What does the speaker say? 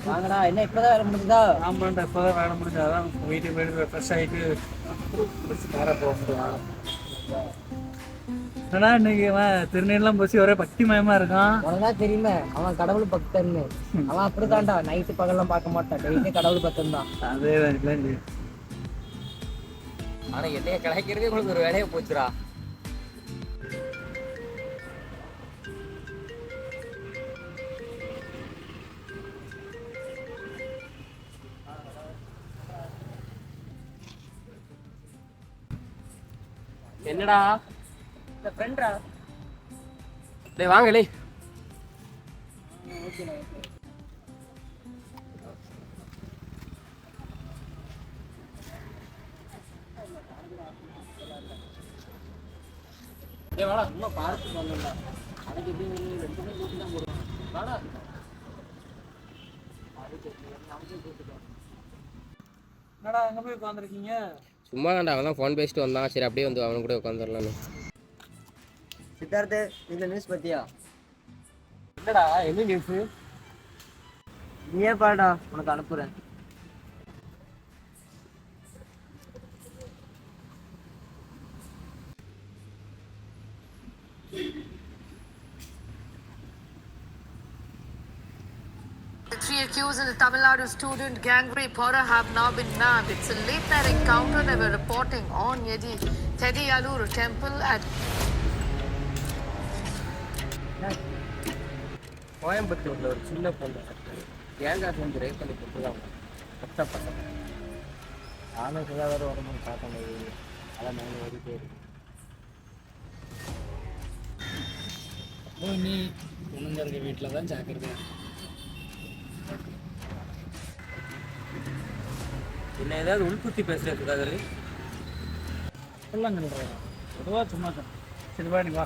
வாங்கடா, என்ன இப்பதான் வேலை முடிஞ்சுதா? ஆமாண்டா, இப்போதான் வேலை முடிஞ்சாதான் வீட்டுக்கு போயிட்டு ஃப்ரெஷ் ஆகிட்டு வேற போக முடியும். ஏன்னா இன்னைக்கு திருநெல்லாம் போச்சு ஒரே பக்தி மயமா இருக்கான். உனக்குதான் தெரியுமே அவன் கடவுள் பக்தன்னு. அவன் அப்படித்தான்டா, நைட்டு பகல்லாம் பார்க்க மாட்டான், டெய்லி கடவுள் பக்தன் தான். அதேதான். ஆனா என்னைய கிடைக்கிறதே உங்களுக்கு ஒரு வேலையை போச்சுடா. என்னடா இந்த ஃப்ரெண்ட்ரா. டேய் வாங்கலே. டேய் வாடா, சும்மா பார்த்து வரணும்டா. அதுக்கு எப்படி 2 மணி கூட்டி தான் போடுவான். வாடா. என்னடா அங்கே போய் உட்காந்துருக்கீங்க? சும்மா தான்டா, அவன் தான் ஃபோன் பேசிட்டு வந்தான். சரி அப்படியே வந்து அவன் கூட உட்காந்துடலான்னு. சித்தார்த்து, இந்த நியூஸ் பத்தியா? என்னடா என்ன நியூஸு? நீயே பாடா, உனக்கு அனுப்புறேன். The 3 accused in the Tamil Nadu student gang rape horror have now been nabbed. It's a late-night encounter they were reporting on Thediyalur temple at கோயம்புத்தூர்ல ஒரு சின்ன பொண்ணு கேங்காக வந்து ரேப் பண்ணி கொடுத்துருவாங்க. கஷ்டப்பட்டேன். நானும் சுதாகர் வரணும்னு பார்த்தேன். அதான் நான் ஓடிட்டே இருக்கு. நீ பொண்ணுங்க இருக்க வீட்டில் தான் ஜாக்கிரதை. என்ன ஏதாவது உள்குத்தி பேசுகிறேன் சுதாகர்? எல்லாம் சொல்கிறேன் பொதுவாக சும்மா தான். சரி வா, நீ வா.